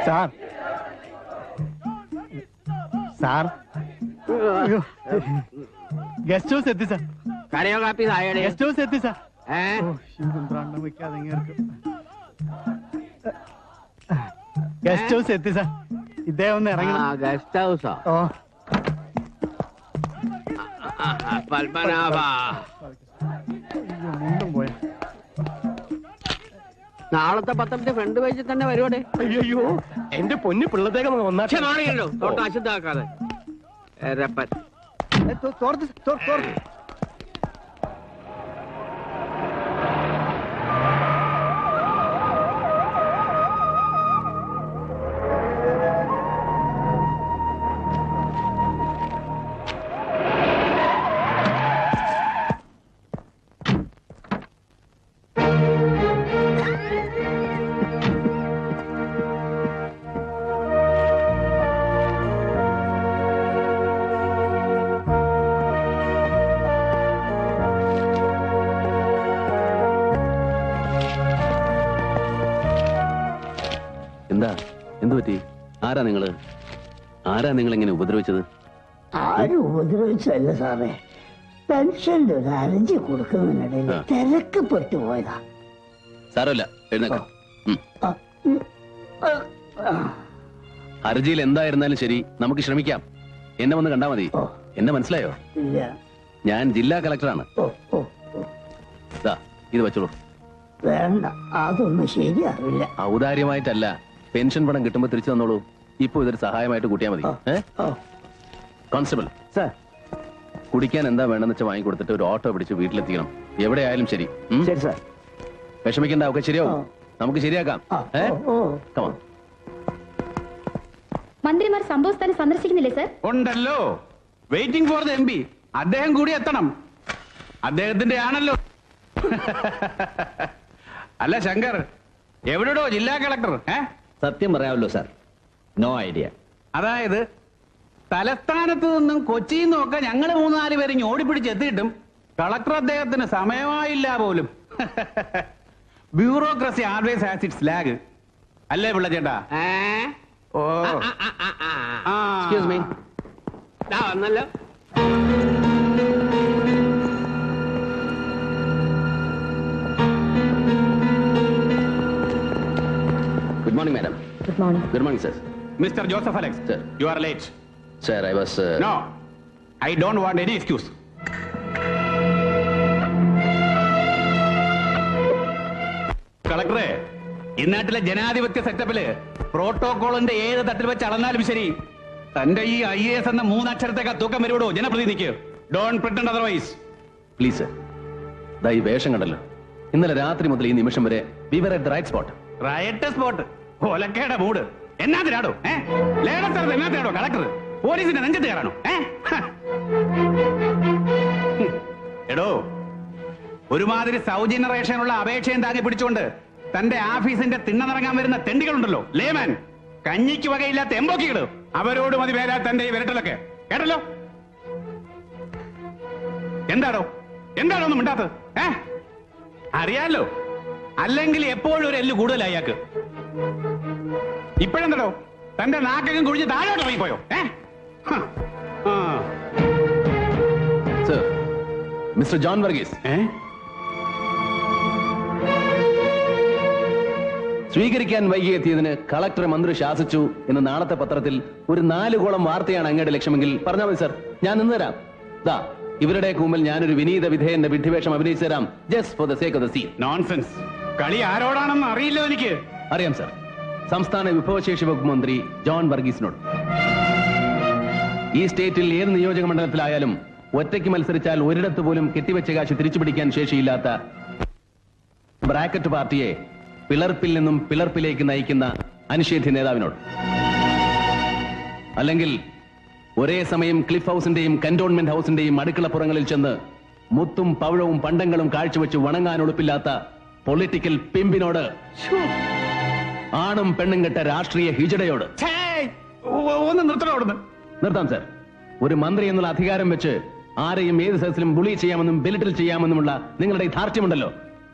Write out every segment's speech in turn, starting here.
Sir sir guest house എത്തി sir. കരയോ കാപ്പി താഴെ ഗസ്റ്റ് ഹൗസ് എത്തി സാർ. ഗസ്റ്റ് ഹൗസ് എത്തി സാർ. ഇദ്ദേഹം ഒന്ന് ഇറങ്ങി. ഗസ്റ്റ് ഹൗസോ? ഓ പത്മനാഭ മുണ്ടും പോയ. നാളത്തെ പത്രത്തിന്റെ ഫ്രണ്ട് പേജിൽ തന്നെ വരുവാടെ. അയ്യോ എന്റെ പൊന്നു പിള്ളത്തേക്ക് ഒന്നാണല്ലോ തോട്ടം അശുദ്ധാക്കാതെ. എന്താ എന്തു പറ്റി? ആരാ നിങ്ങൾ ഇങ്ങനെ ഉപദ്രവിച്ചത്? ആരും ഉപദ്രവിച്ചല്ല സാറേ, പെൻഷന്റെ ഒരു അരഞ്ചി കൊടുക്കുന്നതിനിടയിൽ തിരക്കപ്പെട്ടു പോയതാ. സാരമില്ല, എഴുന്നേക്കാം. ഹർജിയിൽ എന്തായിരുന്നാലും ശരി, നമുക്ക് ശ്രമിക്കാം. എന്നെ വന്ന് കണ്ടാ മതി. എന്നെ മനസ്സിലായോ? ഇല്ല. ഞാൻ ജില്ലാ കളക്ടറാണ്. ഇത് വെച്ചോളൂ. വേണ്ട, അതൊന്നും ശരിയാവില്ല. ഔദാര്യമായിട്ടല്ല, പെൻഷൻ പണം കിട്ടുമ്പോ തിരിച്ചു തന്നോളൂ. ഇപ്പൊ ഇതൊരു സഹായമായിട്ട് കൂട്ടിയാൽ മതി. കോൺസ്റ്റബിൾ സാർ, കുടിക്കാൻ എന്താ വേണ്ടെന്ന് വെച്ചാൽ വാങ്ങിക്കൊടുത്തിട്ട് ഒരു ഓട്ടോ പിടിച്ച് വീട്ടിലെത്തിക്കണം. എവിടെയായാലും ശരി. ശരി സാർ. വിഷമിക്കണ്ട, ഒക്കെ ശരിയാവും. നമുക്ക് ശരിയാക്കാം. മന്ത്രിമാർ സംഭവസ്ഥാനം സന്ദർശിക്കുന്നില്ലേ സാർ? ഉണ്ടല്ലോ, വെയിറ്റിംഗ് ഫോർ ദ MP. അദ്ദേഹം കൂടി എത്തണം. അദ്ദേഹത്തിന്റെ ആണല്ലോ. അല്ല ശങ്കർ, എവിടെയോ ജില്ലാ കളക്ടർ? സത്യം പറയാമല്ലോ സാർ, നോ ഐഡിയ. അതായത് തലസ്ഥാനത്ത് നിന്നും കൊച്ചിയിൽ നിന്നൊക്കെ ഞങ്ങൾ 3-4 പേര് ഓടിപ്പിടിച്ച് എത്തിയിട്ടും കളക്ടർ അദ്ദേഹത്തിന് സമയമായില്ല പോലും. Bureaucracy always has it's lag. അല്ലേ പിള്ള ചേട്ടാ? ഓ എക്സ്ക്യൂസ് മീ. വന്നല്ലോ. Good morning, madam. Good morning. Good morning, sir. Mr. Joseph Alex, Sir. you are late. Sir, I was... No, I don't want any excuse. കളക്ടറെ, ഇന്നാട്ടിലെ ജനാധിപത്യ സെറ്റപ്പില് പ്രോട്ടോകോളിന്റെ ഏത് തട്ടിൽ വെച്ച് അളന്നാലും ശരി, തന്റെ ഈ IAS എന്ന 3 അക്ഷരത്തേക്ക് തൂക്കം വരുവോ ജനപ്രതിനിധിക്ക്? Don't pretend otherwise. Please sir, ദാ ഈ വേഷം കണ്ടല്ലോ. ഇന്നലെ രാത്രി മുതൽ ഈ നിമിഷം വരെ we were at the right spot. Right spot, ഒലക്കയുടെ മൂട്. എന്നാത്തിനാടോ ലേഡർ എന്നാത്തിനാടോ കളക്ടർ പോലീസിന്റെ നെഞ്ചത്ത് കയറാനോ? എടോ, ഒരുമാതിരി സൗജന്യ റേഷനുള്ള അപേക്ഷയും താങ്ങി പിടിച്ചുകൊണ്ട് തന്റെ ഓഫീസിന്റെ തിണ്ണനിറങ്ങാൻ വരുന്ന തെണ്ടികളുണ്ടല്ലോ, ലേമാൻ, കഞ്ഞിക്ക് വകയില്ലാത്ത എംബോക്കികള്, അവരോട് മതി വേല തന്റെ ഈ വിരട്ടലൊക്കെ. കേട്ടല്ലോ? എന്താണോ ഒന്നും മിണ്ടാത്തത്? അറിയാലോ, അല്ലെങ്കിൽ എപ്പോഴും ഒരു എല്ല് കൂടുതലായി അയാൾക്ക്. ഇപ്പോഴെന്തോ തന്റെ നാക്കകം കുഴിഞ്ഞ് താഴോട്ട് ഇറങ്ങിപ്പോയോ? സർ, മിസ്റ്റർ ജോൺ വർഗീസ്, സ്വീകരിക്കാൻ വൈകിയെത്തിയതിന് കളക്ടറെ മന്ത്രി ശാസിച്ചു എന്ന് നാളത്തെ പത്രത്തിൽ ഒരു 4 കോളം വാർത്തയാണ് അങ്ങയുടെ ലക്ഷ്യമെങ്കിൽ പറഞ്ഞാൽ മതി സർ, ഞാൻ നിന്ന് തരാം. ദാ ഇവരുടെ മുമ്പിൽ ഞാനൊരു വിനീത വിധേയന്റെ വിഡ്ഢിവേഷം അഭിനയിച്ചു തരാം. Just for the sake of the scene. Nonsense. കളി ആരോടാണെന്ന് അറിയില്ലോ എനിക്ക്. അറിയാം സർ, സംസ്ഥാന വിഭവശേഷി വകുപ്പ് മന്ത്രി ജോൺ വർഗീസിനോട്. ഈ സ്റ്റേറ്റിൽ ഏത് നിയോജക മണ്ഡലത്തിലായാലും ഒറ്റയ്ക്ക് മത്സരിച്ചാൽ ഒരിടത്ത് പോലും കെട്ടിവെച്ച കാശ് തിരിച്ചുപിടിക്കാൻ ശേഷിയില്ലാത്ത ബ്രാക്കറ്റ് പാർട്ടിയെ പിളർപ്പിൽ നിന്നും പിളർപ്പിലേക്ക് നയിക്കുന്ന അനിഷേധ്യ നേതാവിനോട്. അല്ലെങ്കിൽ ഒരേ സമയം ക്ലിഫ് ഹൗസിന്റെയും കന്റോൺമെന്റ് ഹൗസിന്റെയും അടുക്കളപ്പുറങ്ങളിൽ ചെന്ന് മുത്തും പവിഴവും പണ്ടങ്ങളും കാഴ്ചവെച്ച് വണങ്ങാൻ ഒളിപ്പില്ലാത്ത പൊളിറ്റിക്കൽ പിമ്പിനോട്, ആണും പെണ്ണും കെട്ട രാഷ്ട്രീയ ഹിജടയോട്. ഒന്ന് നിർത്താം സർ. ഒരു മന്ത്രി എന്നുള്ള അധികാരം വെച്ച് ആരെയും ഏത് സദസ്സിലും ബുളി ചെയ്യാമെന്നും ബെലിറ്റിൽ ചെയ്യാമെന്നുമുള്ള നിങ്ങളുടെ ഈ ധാർഷ്ട്യമുണ്ടല്ലോ,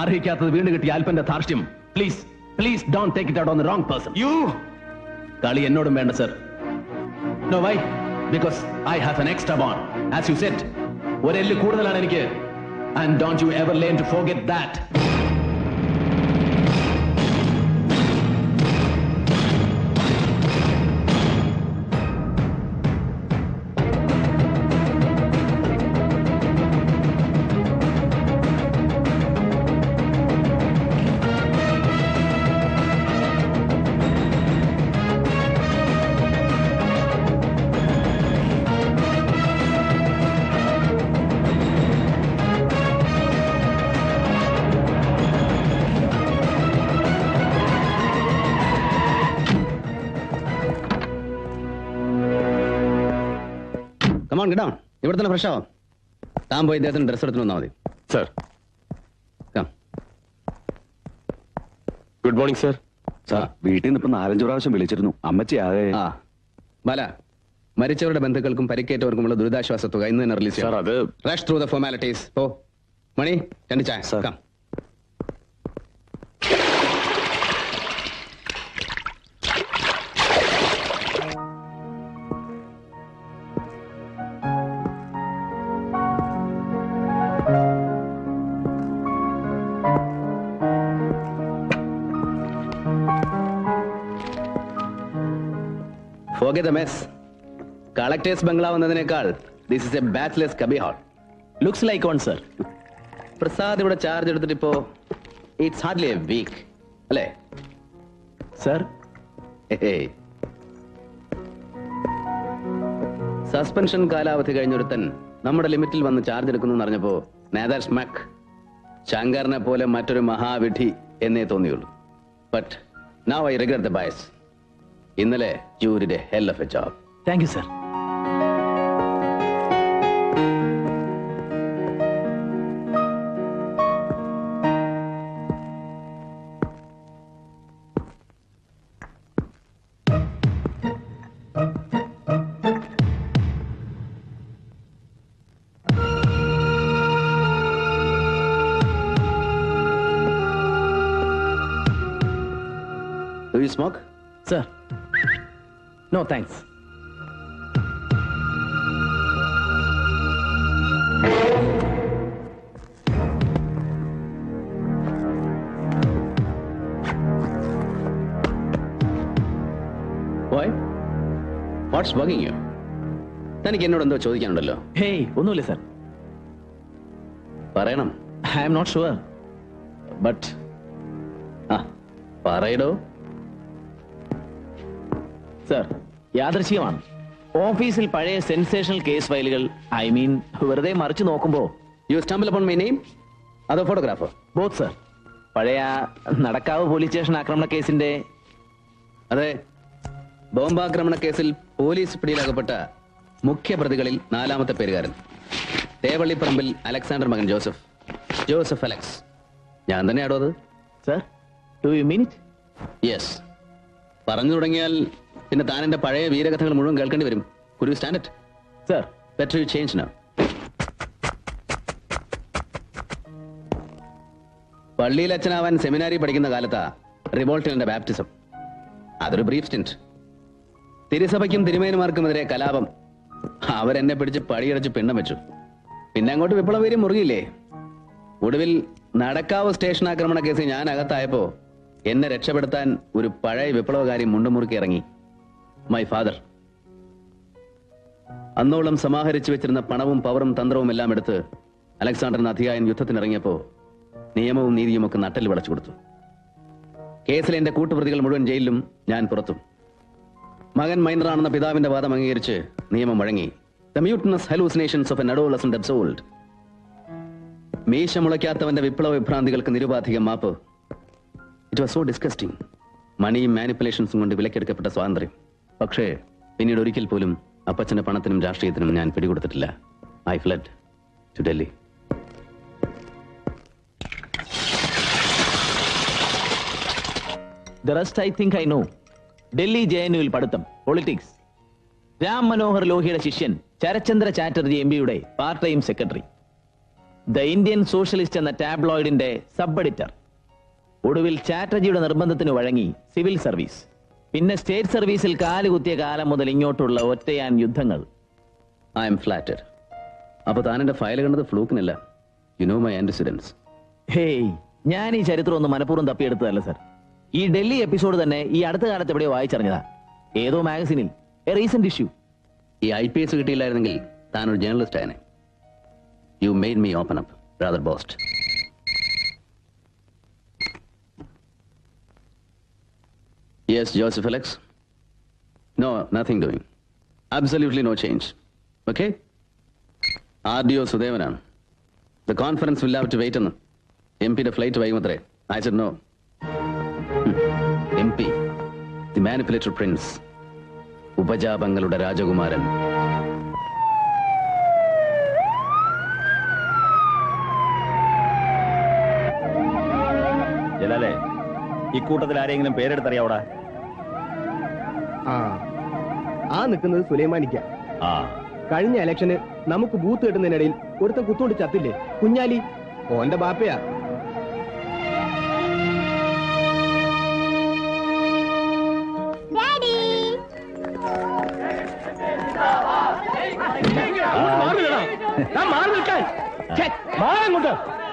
അർഹിക്കാത്തത് വീണ്ടും കിട്ടിയ അല്പന്റെ ധാർഷ്ട്യം. Please please don't take it out on the wrong person. കളി എന്നോടും വേണ്ട sir. No, why? Because I have an extra bond. As you said, ഒരെല്ല് കൂടുതലാണ് എനിക്ക്. And don't you ever learn to forget that. Come on get down. ഇവിടെ തന്നെ fresh ആവാം. താൻ പോയി ഇദ്ദേഹത്തിന് ഡ്രസ് എടുത്തു വന്നാൽ മതി. Sir. Good morning sir. Sir, വീട്ടിൽ നിന്ന് ഇപ്പൊ 4-5 പ്രാവശ്യം വിളിച്ചിരുന്നു. അമ്മച്ചി ആകെ. ആ ബാല, മരിച്ചവരുടെ ബന്ധുക്കൾക്കും പരിക്കേറ്റവർക്കുമുള്ള ദുരിതാശ്വാസ തുക ഇന്ന് തന്നെ റിലീസ് സാർ. അത് റഷ് ത്രൂ ദ ഫോർമാലിറ്റീസ്. ഓ മണി, 2 ചായ. Sir. Come. Forget the mess. Collector's bungalow എന്നതിനേക്കാൾ this is a bachelor's cubby hole. Looks like on sir. Prasad ഇവിടെ ചാർജ് എടുത്തിട്ട് ഇപ്പോ ഇറ്റ്സ് ഹാർഡ്ലി എ വീക്ക് അല്ലേ സർ? സസ്പെൻഷൻ കാലാവധി കഴിഞ്ഞൊരുത്തൻ നമ്മുടെ ലിമിറ്റിൽ വന്ന് ചാർജ് എടുക്കുന്നു എന്നറിഞ്ഞപ്പോ നേദർ സ്മക്ക് ശങ്കറിനെ പോലെ മറ്റൊരു മഹാവിധി എന്നേ തോന്നിയുള്ളൂ. But now I regret the bias. ഇന്നലെ you did a hell of a job. Thank you sir. Do you smoke? Sir, no thanks. Boy, what's bugging you? തനിക്ക് എന്നോട് എന്തോ ചോദിക്കാനുണ്ടല്ലോ. ഹേയ്, ഒന്നുമില്ല സർ. പറയണം. I am not sure, but പറയടോ. Sir, യാദൃശ്ചികമാണ്. ഓഫീസിൽ പഴയ സെൻസേഷണൽ കേസ് ഫയലുകൾ, ഐ മീൻ വെറുതെ മറിച്ച് നോക്കുമ്പോ you stumble upon my name, അതോ ഫോട്ടോഗ്രാഫർ? Both sir. പഴയ നടക്കാവ് പോലീസ് സ്റ്റേഷൻ ആക്രമണ കേസിന്റെ. അതെ, ബോംബാക്രമണ കേസിൽ പോലീസ് പിടിയിലകപ്പെട്ട മുഖ്യ പ്രതികളിൽ 4ാമത്തെ പേരുകാരൻ. തേവള്ളിപ്പറമ്പിൽ അലക്സാണ്ടർ മകൻ ജോസഫ്. Joseph Alex. ഞാൻ തന്നെയാണോ അത്? Sir, do you mean it? Yes. പറഞ്ഞു തുടങ്ങിയാൽ പിന്നെ താൻ എന്റെ പഴയ വീരകഥകൾ മുഴുവൻ കേൾക്കേണ്ടി വരും. Could you stand it? Sir, Better you change now. പള്ളിയിൽ അച്ഛനാവാൻ സെമിനാരി പഠിക്കുന്ന കാലത്താ റിവോൾട്ടിന്റെ ബാപ്റ്റിസം. അതൊരു ബ്രീഫ് സ്റ്റിന്റ്. തിരുസഭയ്ക്കും തിരുമേനുമാർക്കുമെതിരെ കലാപം. അവരെന്നെ പിടിച്ച് പടിയടച്ച് പിണ്ണം വെച്ചു. പിന്നെ അങ്ങോട്ട് വിപ്ലവീര്യം മുറുകിയില്ലേ. ഒടുവിൽ നടക്കാവ് സ്റ്റേഷൻ ആക്രമണ കേസിൽ ഞാൻ അകത്തായപ്പോ എന്നെ രക്ഷപ്പെടുത്താൻ ഒരു പഴയ വിപ്ലവകാരി മുണ്ടുമുറുക്കി ഇറങ്ങി. My father. അന്നോളം സമാഹരിച്ചു വെച്ചിരുന്ന പണവും പവറും തന്ത്രവും എല്ലാം എടുത്ത് അലക്സാണ്ടറിന് അധികായൻ യുദ്ധത്തിനിറങ്ങിയപ്പോ നിയമവും നീതിയും ഒക്കെ നട്ടൽ വിളച്ചു കൊടുത്തു. കേസിലെ എന്റെ കൂട്ടുപ്രതികൾ മുഴുവൻ ജയിലിലും, ഞാൻ പുറത്തും. മകൻ മൈനറാണെന്ന പിതാവിന്റെ വാദം അംഗീകരിച്ച് നിയമം വഴങ്ങി. The mutinous hallucinations of an adolescent absolved. മീശ മുളയ്ക്കാത്തവന്റെ വിപ്ലവ വിഭ്രാന്തികൾക്ക് നിരുപാധികം മാപ്പ്. It was so disgusting. മണിയും മാനിപ്പുലേഷൻസും കൊണ്ട് വിലക്കെടുക്കപ്പെട്ട സ്വാതന്ത്ര്യം. പക്ഷേ പിന്നീട് ഒരിക്കൽ പോലും അപ്പച്ചന്റെ പണത്തിനും രാഷ്ട്രീയത്തിനും ഞാൻ പിടികൊടുത്തിട്ടില്ല. I fled to Delhi. The rest I think I know. Delhi JNUവിൽ പഠിത്തം, പൊളിറ്റിക്സ്. രാം മനോഹർ ലോഹിയുടെ ശിഷ്യൻ ശരത്ചന്ദ്ര ചാറ്റർജി MPയുടെ part time secretary. The Indian socialist എന്ന ടാബ്ലോയിഡിന്റെ സബ് എഡിറ്റർ. ഒടുവിൽ ചാറ്റർജിയുടെ നിർബന്ധത്തിന് വഴങ്ങി സിവിൽ സർവീസ്. പിന്നെ സ്റ്റേറ്റ് സർവീസിൽ കാലുകുത്തിയ കാലം മുതൽ ഇങ്ങോട്ടുള്ള ഒറ്റയാൻ യുദ്ധങ്ങൾ. I am flattered. അപ്പൊ താൻ എന്റെ ഫയൽ കണ്ടത് ഫ്ലൂക്കിനല്ല. You know my antecedents. ഹേയ്, ഞാൻ ഈ ചരിത്രം ഒന്ന് മനഃപൂർവ്വം തപ്പിയെടുത്തതല്ല സർ. ഈ ഡൽഹി എപ്പിസോഡ് തന്നെ ഈ അടുത്ത കാലത്ത് എവിടെയോ വായിച്ചറിഞ്ഞതാ, ഏതോ മാഗസിനിൽ, എ റീസെന്റ് ഇഷ്യൂ. ഈ IPS കിട്ടിയില്ലായിരുന്നെങ്കിൽ താൻ ഒരു ജേർണലിസ്റ്റ് ആയനെ. You made me open up rather boast. Yes Joseph Alex. No, nothing doing. Absolutely no change. Okay. RDO സുദേവനാണ്. The conference will have to wait എന്ന്. MP-യുടെ ഫ്ലൈറ്റ് വൈകുമത്രേ. I said no. MP, the manipulator prince, ഉപജാപങ്ങളുടെ രാജകുമാരൻ. ജലാലേ, ഇക്കൂട്ടത്തിൽ ആരെങ്കിലും പേരെടുത്തറിയാവൂടാ? ആ നിൽക്കുന്നത് സുലൈമാനിക്ക. ആ, കഴിഞ്ഞ ഇലക്ഷന് നമുക്ക് ബൂത്ത് കിട്ടുന്നതിനിടയിൽ ഒരുത്തൻ കുത്തുകൊണ്ട് ചത്തില്ലേ, കുഞ്ഞാലി, ഓന്റെ ബാപ്പയാ.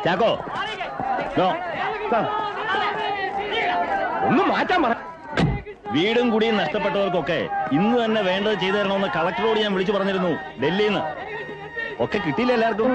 ചാക്കോ, നോ. ഒന്നും മാറ്റാൻ പറ. വീടും കുടിയും നഷ്ടപ്പെട്ടവർക്കൊക്കെ ഇന്ന് തന്നെ വേണ്ടത് ചെയ്തു തരണമെന്ന് കളക്ടറോട് ഞാൻ വിളിച്ചു പറഞ്ഞിരുന്നു ഡൽഹിയിൽ നിന്ന്. ഒക്കെ കിട്ടിയില്ല എല്ലാവർക്കും.